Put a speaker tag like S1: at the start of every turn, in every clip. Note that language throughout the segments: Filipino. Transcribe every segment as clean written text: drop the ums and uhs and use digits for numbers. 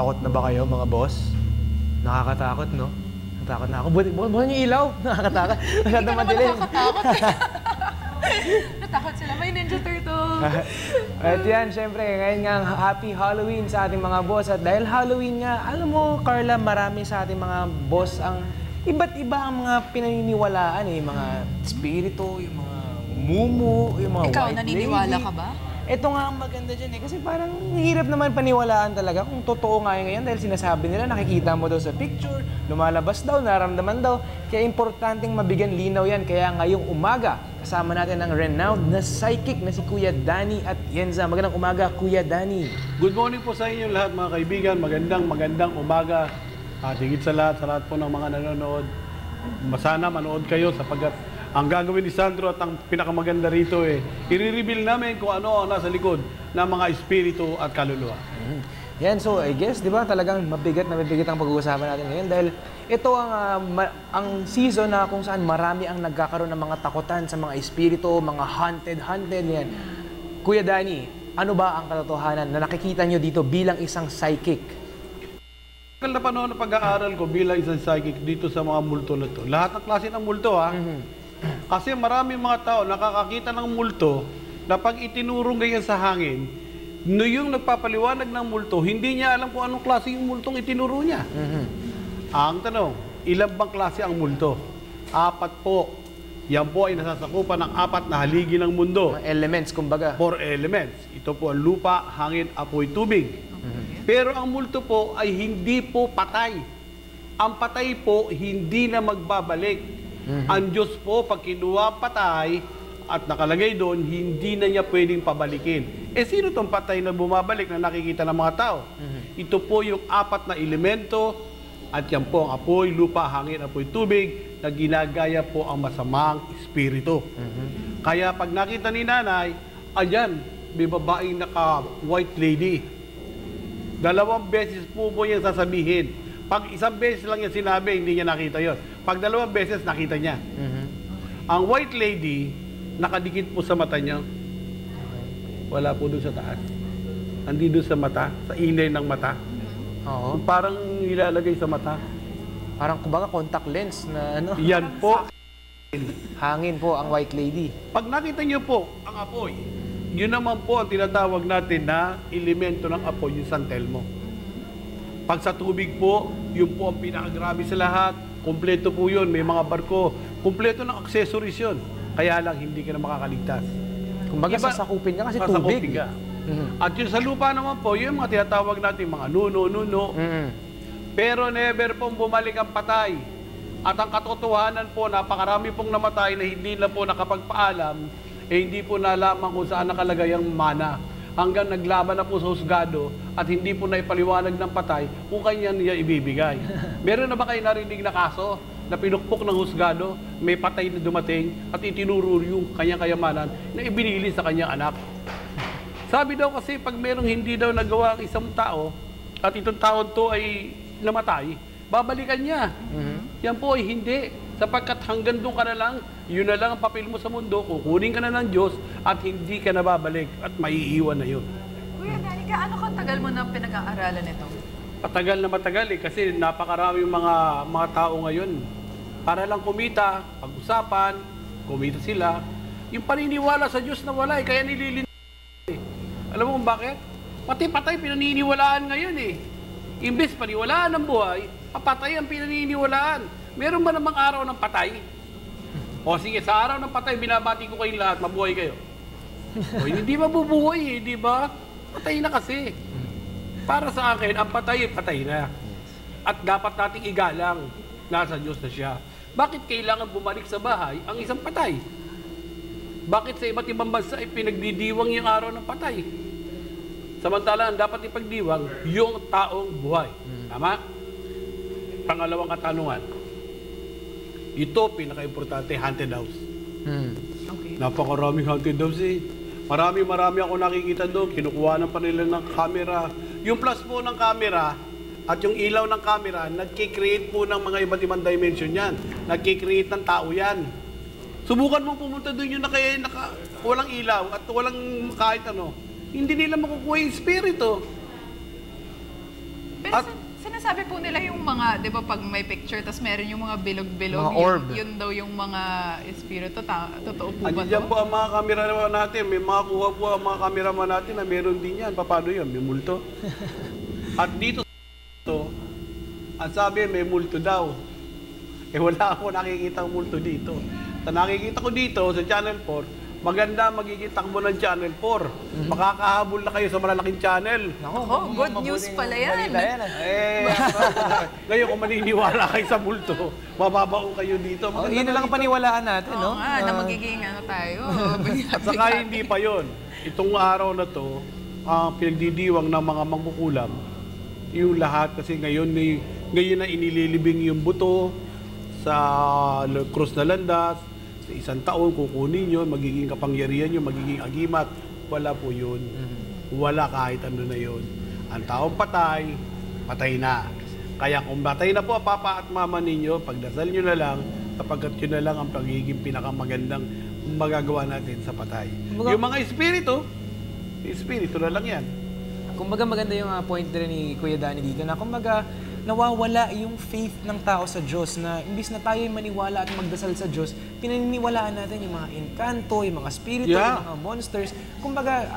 S1: Takot na ba kayo, mga boss? Nakakatakot, no? Natakot na ako. Buwan yung ilaw. Nakakatakot. Masyadong madilim.
S2: Nakakatakot. Natakot sila. May Ninja Turtle.
S1: At yan, syempre, ngayon nga Happy Halloween sa ating mga boss. At dahil Halloween nga, alam mo, Carla, marami sa ating mga boss ang iba't iba ang mga pinaniniwalaan eh. Yung mga spirito, yung mga mumu, yung mga
S2: Ikaw,
S1: white
S2: naniniwala
S1: lady.
S2: ka ba?
S1: Ito nga ang maganda dyan eh. Kasi parang hirap naman paniwalaan talaga kung totoo nga yung ngayon dahil sinasabi nila, nakikita mo daw sa picture, lumalabas daw, naramdaman daw. Kaya importanteng mabigyan linaw yan. Kaya ngayong umaga, kasama natin ang renowned na psychic na si Kuya Danny at Yenza. Magandang umaga, Kuya Danny.
S3: Good morning po sa inyo lahat mga kaibigan. Magandang umaga. At higit sa lahat po ng mga nanonood. Sana manood kayo sapagkat ang gagawin ni Sandro at ang pinakamaganda rito i-reveal namin kung ano ang nasa likod ng mga espiritu at kaluluwa.
S1: Yan, so I guess, di ba, talagang mabigat ang pag-uusapan natin ngayon dahil ito ang season na kung saan marami ang nagkakaroon ng mga takutan sa mga espiritu, mga haunted, yan. Kuya Danny, ano ba ang katotohanan na nakikita nyo dito bilang isang psychic?
S3: Tagal na panahon na pag-aaral ko bilang isang psychic dito sa mga multo na to. Lahat ng klase ng multo Kasi maraming mga tao nakakakita ng multo na pag itinurong ganyan sa hangin, yung nagpapaliwanag ng multo, hindi niya alam kung anong klase yung multong itinuro niya. Ang tanong, ilan bang klase ang multo? 4 po. Yan po ay nasasakupan ng 4 na haligi ng mundo.
S1: Mga elements, kumbaga.
S3: 4 elements. Ito po ang lupa, hangin, apoy, tubig. Pero ang multo po ay hindi po patay. Ang patay po, hindi na magbabalik. Ang Diyos po, pag kinuha patay at nakalagay doon, hindi na niya pwedeng pabalikin. Sino itong patay na bumabalik na nakikita ng mga tao? Ito po yung 4 na elemento at yan po ang apoy, lupa, hangin, apoy, tubig na ginagaya po ang masamang espiritu. Kaya pag nakita ni nanay, ayan, may babaeng naka-white lady. 2 beses po yan sasabihin. Pag 1 beses lang yan sinabi, hindi niya nakita yon. Pag 2 beses, nakita niya. Ang white lady, nakadikit po sa mata niya. Wala po doon sa taas. Hindi doon sa mata, sa inay ng mata.
S1: Oo.
S3: Parang nilalagay sa mata.
S1: Parang kumbaga contact lens na ano.
S3: Yan po.
S1: Hangin po ang white lady.
S3: Pag nakita niyo po ang apoy, yun naman po ang tinatawag natin na elemento ng apoy, yung San Telmo. Pag sa tubig po, yun po ang pinakagrabe sa lahat. Kumpleto po yun, may mga barko. Kumpleto ng accessories yun. Kaya lang, hindi ka na makakaligtas.
S1: Kumbaga sasakupin ka kasi tubig.
S3: Sasakupin ka. At yun sa lupa naman po, yun mga tinatawag natin mga nuno. Pero never pong bumalik ang patay. At ang katotohanan po, napakarami pong namatay na hindi na po nakapagpaalam, hindi po nalaman kung saan nakalagay ang mana. Hanggang naglaban na po sa husgado at hindi po naipaliwanag ng patay kung kanya niya ibibigay. Meron na ba kayo narinig na kaso na pinukpok ng husgado, may patay na dumating at itinuro yung kanyang kayamanan na ibinili sa kanyang anak? Sabi daw kasi pag merong hindi daw nagawa ang isang tao at itong tao to ay namatay, babalikan niya. Yan po ay hindi. Sapagkat hanggang doon ka na lang, yun na lang ang papel mo sa mundo, kukunin ka na ng Diyos at hindi ka na babalik at maiiwan na yun.
S2: Kuya Danny, gaano katagal mo na pinag-aaralan ito?
S3: Matagal na matagal kasi napakaraming mga tao ngayon. Para lang kumita, pag-usapan, kumita sila. Yung paniniwala sa Diyos na wala kaya nililin. Alam mo kung bakit? Pati patay pinaniniwalaan ngayon Imbes paniwalaan ng buhay, papatay ang pinaniniwalaan. Meron ba namang araw ng patay? O sige, sa araw ng patay, binabati ko kayong lahat, mabuhay kayo. O hindi mabubuhay di ba? Patay na kasi. Para sa akin, ang patay na. At dapat nating igalang, nasa Diyos na siya. Bakit kailangan bumalik sa bahay ang isang patay? Bakit sa iba't ibang bansa ay pinagdidiwang yung araw ng patay? Samantalang dapat ipagdiwang yung taong buhay. Tama? Pangalawang katanungan. Ito, pinaka-importante, haunted house.
S2: Okay.
S3: Napakaraming haunted house Marami ako nakikita doon. Kinukuha pa nila ng camera. Yung plus po ng camera at yung ilaw ng camera, nagkikreate po ng mga iba't ibang dimension yan. Nagkikreate ng tao yan. Subukan mo pumunta doon yung walang ilaw at walang kahit ano. Hindi nila makukuha yung espiritu.
S2: Pero sinasabi po nila yung mga, di ba, pag may picture, tapos meron yung mga bilog-bilog,
S1: Mga orb.
S2: yun daw yung mga espiritu. Totoo po ba
S3: Andiyan
S2: to?
S3: po ang mga kameraman natin. May mga kuha po ang mga kameraman natin na meron din yan. Paano yan? May multo. At dito, ang sabi, may multo daw. Eh wala ako nakikita ang multo dito. Sa nakikita ko dito sa Channel 4, maganda magiging takbo ng Channel 4. Makakahabol na kayo sa malalaking channel.
S2: Ako, good news pala yan.
S3: Ngayon kung maniniwala kayo sa multo, mababao kayo dito.
S1: Yun na lang ang paniwalaan natin,
S2: Oo
S1: no?
S2: nga, na magiging ano tayo.
S3: At saka hindi pa yon. Itong araw na to, ang pinagdidiwang ng mga mangkukulam, yung lahat kasi ngayon na inililibing yung buto sa krus na landas, sa isang taon kukunin yun, magiging kapangyarihan yun, magiging agimat. Wala po yun. Wala kahit ano na yun. Ang taong patay, patay na. Kaya kung patay na po papa at mama ninyo, pagdasal nyo na lang, sapagkat yun na lang ang pagiging pinakamagandang magagawa natin sa patay. Yung mga espiritu na lang yan.
S1: Kumbaga maganda yung point rin ni Kuya Danny dito na kumbaga nawawala yung faith ng tao sa Diyos na imbis na tayo maniwala at magdasal sa Diyos, pinaniniwalaan natin yung mga encanto, yung mga spirito, yung mga monsters. Kumbaga,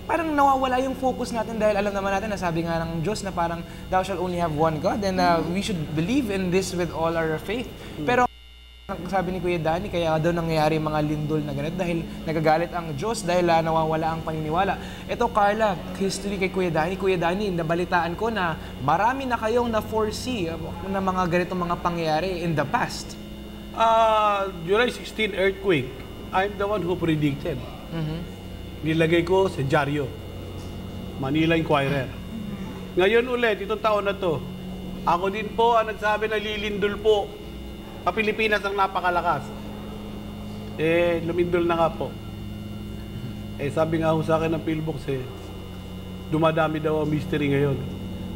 S1: parang nawawala yung focus natin dahil alam naman natin na sabi nga ng Diyos na parang thou shall only have one God and we should believe in this with all our faith. Pero sabi ni Kuya Danny, kaya daw nangyayari mga lindol na ganito dahil nagagalit ang Diyos dahil nawawala ang paniniwala. Ito, Carla, history kay Kuya Danny, nabalitaan ko na marami na kayong na-foresee na mga ganitong mga pangyayari in the past.
S3: July 16 earthquake, I'm the one who predicted. Nilagay ko sa dyaryo, Manila Inquirer. Ngayon ulit, itong taon na to, ako din po ang nagsabi na lilindol po. Pilipinas ang napakalakas. Lumindol na nga po. Sabi nga ho sa akin ng Philbox, dumadami daw ang mystery ngayon.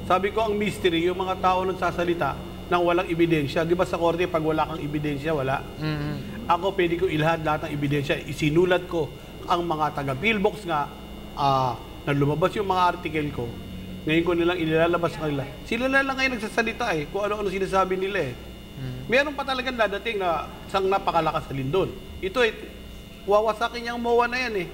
S3: Sabi ko, ang mystery, yung mga tao nagsasalita nang walang ebidensya. Di ba sa korte, pag wala kang ebidensya, wala? Ako, pwede ko ilahad lahat ng ebidensya. Isinulat ko ang mga taga-Philbox nga na lumabas yung mga article ko. Ngayon ko nilang inilalabas sa kanila. Sila na lang ngayon nagsasalita kung ano-ano sinasabi nila Meron pa talagang dadating na isang napakalakas sa lindol. Ito wawasakin niyang MOA na yan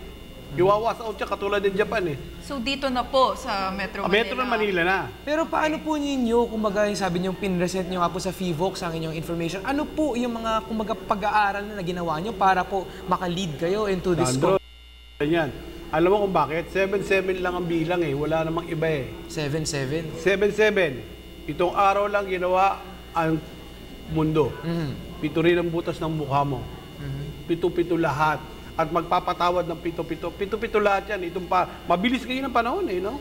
S3: Iwawasa out siya katulad ng Japan
S2: So dito na po sa Metro Manila.
S3: Metro Manila na.
S1: Pero paano po ninyo, kumbaga sabi niyo pinresent niyo nga po sa FIVOX ang inyong information, ano po yung mga kumbaga pag-aaral na ginawa niyo para po maka-lead kayo into this
S3: Sandro, yan. Alam mo kung bakit? 7-7 lang ang bilang Wala namang iba
S1: 7-7?
S3: 7-7. Itong araw lang ginawa ang mundo. Pito rin ang butas ng mukha mo. Pito-pito lahat. At magpapatawad ng pito-pito. Pito-pito lahat yan. Itong mabilis ngayon ang panahon no?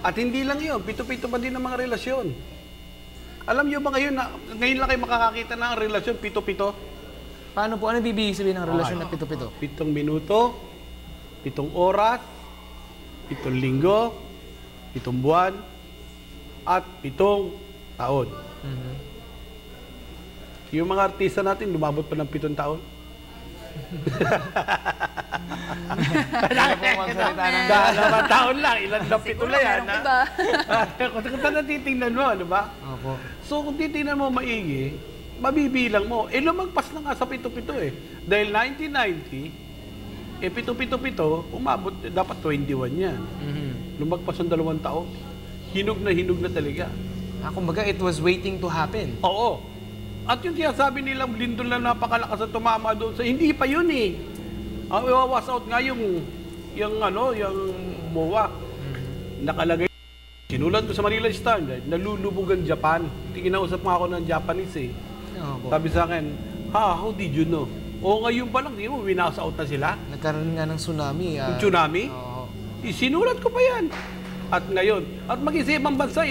S3: At hindi lang yun. Pito-pito pa din ang mga relasyon. Alam niyo ba ngayon lang kayo makakakita ng relasyon, pito-pito?
S1: Paano po? Ano bibigay sabihin ng relasyon na pito-pito?
S3: 7 minuto, 7 oras, 7 linggo, 7 buwan, at 7 taon. Yung mga artista natin, lumabot pa ng 7 taon.
S1: Kailangan po magsalita ng...
S3: Dalawang taon lang, ilan na 7 na yan.
S2: Siguro iba.
S3: Kung natitingnan mo, di ba?
S1: Opo.
S3: So kung titingnan mo maigi, mabibilang mo. Lumagpas na nga sa 7-7 Dahil 1990, 7-7, umabot, dapat 21 yan. Lumagpas ang 2 taon. Hinog na talaga.
S1: Kumbaga, it was waiting to happen.
S3: Oo. At yung sinasabi nilang lindol na napakalakas at tumama doon sa hindi pa yun Ang iwawas out nga yung MOA. Nakalagay. Sinulat ko sa Manila Standard, nalulubog ang Japan. Kinausap nga ako ng Japanese
S1: Opo.
S3: Sabi sa akin, how did you know? O ngayon pa lang, di mo, winas out na sila.
S1: Nagkaroon nga ng tsunami.
S3: Yung tsunami?
S1: Oo.
S3: Sinulat ko pa yan. At ngayon, at mag-isibang bansa,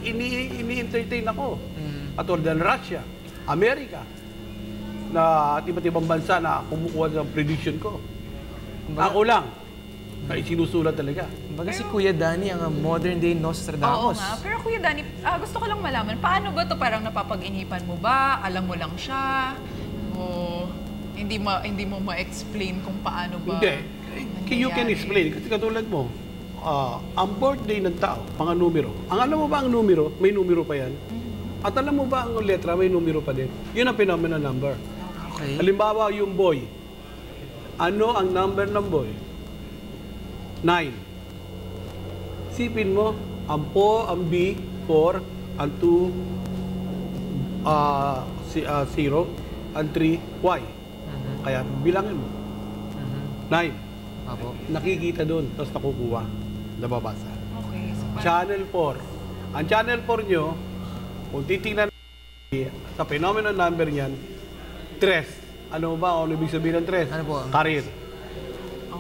S3: ini-entertain ako. At than Russia, Amerika, na at iba't ibang bansa na kumukuha ng prediction ko. Ako lang, na isinusulat talaga.
S1: Kumbaga si Kuya Danny ang modern day
S2: Oo
S1: Nostradamus.
S2: nga. Pero Kuya Danny, gusto ko lang malaman, paano ba to parang napapag-inipan mo ba? Alam mo lang siya? O hindi mo ma-explain kung paano ba
S3: Hindi. You can
S2: nangyayari?
S3: explain. Kasi katulad mo, ang birthday ng tao, mga numero. Ang alam mo ba ang numero? May numero pa yan. At alam mo ba ang letra, may numero pa din. Yun ang phenomenon number.
S1: Okay.
S3: Halimbawa, yung boy. Ano ang number ng boy? 9. Sipin mo, ang po, ang B, 4, ang 2, 0, ang 3, Y. Kaya bilangin mo. 9.
S1: Apo.
S3: Nakikita doon, tapos nakukuha. Nababasa.
S2: Okay. So,
S3: Channel 4. Ang Channel 4 nyo, kung titingnan sa phenomenon number niyan, 3. Ano ba? Ano ibig sabihin ng 3?
S1: Ano po?
S3: Career.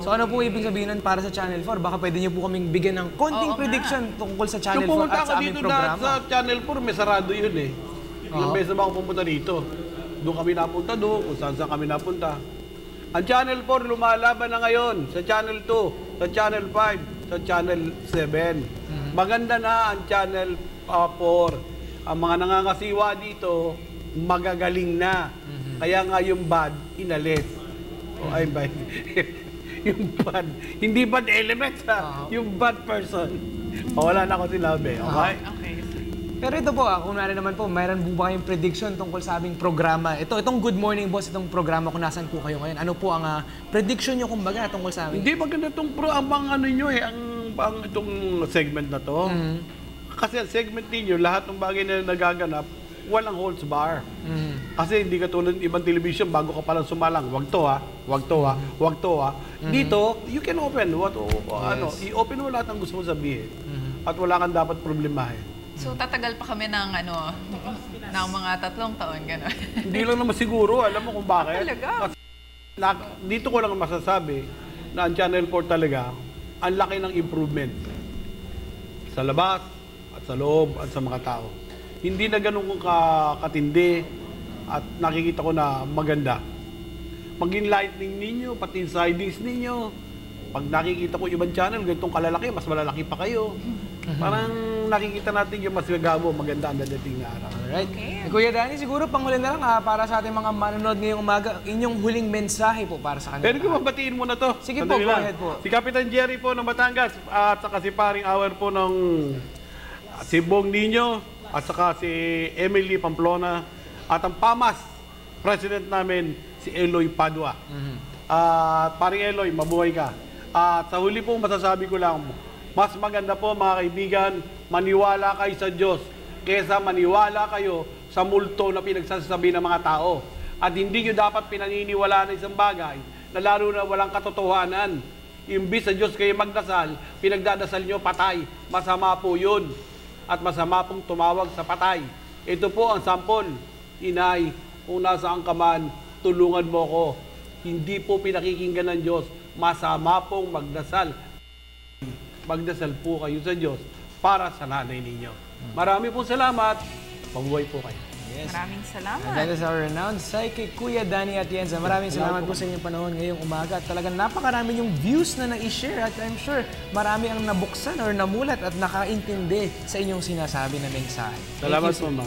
S1: So ano po ibig sabihin nun para sa Channel 4? Baka pwede niyo po kaming bigyan ng konting
S2: Oo nga.
S1: prediction tungkol sa Channel 4
S3: Kung pumunta
S1: at
S3: ako
S1: sa aming
S3: dito lahat
S1: programa.
S3: sa Channel 4, may sarado yun eh. Ilang
S1: Oo.
S3: beses na ba ako pumunta dito? Doon kami napunta doon, kung saan kami napunta. Ang Channel 4 lumalaban na ngayon sa Channel 2, sa Channel 5, sa Channel 7. Maganda na ang Channel 4. Ang mga nangangasiwa dito, magagaling na. Kaya nga yung bad, inalis. O ay bad. Yung bad. Hindi bad elements ha. Yung bad person. O, wala na ako sinabi. Okay?
S2: okay.
S1: Pero ito po, kung nari naman po, mayroon po ba kayong prediction tungkol sa aming programa? Itong Good Morning Boss, itong programa kung nasan po kayo ngayon. Ano po ang prediction nyo kumbaga tungkol sa amin?
S3: Hindi maganda itong ang ano nyo eh, ang itong segment na to. Kasi ang segment ninyo, lahat ng bagay na nagaganap, walang holds bar. Kasi hindi ka tulad ng ibang television, bago ka palang sumalang, wag to ha, wag to ha, wag to ha. Dito, you can open ano, i-open mo lahat ng gusto mo sabihin. At wala kang dapat problemahin.
S2: So, tatagal pa kami ng ng mga 3 taon, gano'n.
S3: Hindi lang naman siguro, alam mo kung bakit.
S2: Talaga?
S3: Kasi dito ko lang masasabi na ang Channel 4 talaga, ang laki ng improvement sa labas at sa loob at sa mga tao. Hindi na ganun kung katindi at nakikita ko na maganda. Maging lightning ninyo, pati sidings ninyo. Pag nakikita ko ibang channel, ganitong kalalaki, mas malalaki pa kayo. Parang nakikita natin yung mas gagabo, maganda ang dadating na araw.
S1: Alright.
S2: Okay.
S1: Kuya Danny, siguro panghuli na lang para sa ating mga manonood ngayong umaga, inyong huling mensahe po para sa kanila.
S3: Pero kung mabatiin mo na to.
S1: Sige po,
S3: Sandali
S1: go
S3: lang.
S1: ahead po.
S3: Si Kapitan Jerry po ng Batangas at saka si Paring Hour po ng si Bong Nino at saka si Emily Pamplona at ang PAMAS President namin si Eloy Padua. At Paring Eloy, mabuhay ka. At sa huli po masasabi ko lang, mas maganda po mga kaibigan, maniwala kayo sa Diyos kaysa maniwala kayo sa multo na pinagsasabi ng mga tao. At hindi nyo dapat pinaniniwalaan ng isang bagay na lalo na walang katotohanan. Imbis sa Diyos kayo magdasal, pinagdadasal nyo patay. Masama po yun. At masama pong tumawag sa patay. Ito po ang sampol. Inay, kung nasaan ka man, tulungan mo ko. Hindi po pinakikinggan ng Diyos. Masama pong magdasal. Magdasal po kayo sa Diyos para sa nanay ninyo. Marami pong salamat. Mabuhay po kayo.
S1: Yes.
S2: Maraming salamat.
S1: And that is our renowned psychic, Kuya Danny Atienza. Maraming salamat po sa inyong panahon ngayong umaga. At talagang napakarami yung views na na-share at I'm sure marami ang nabuksan or namulat at nakaintindi sa inyong sinasabi na mensahe. Thank
S3: Salamat
S1: you,
S3: po, ma'am.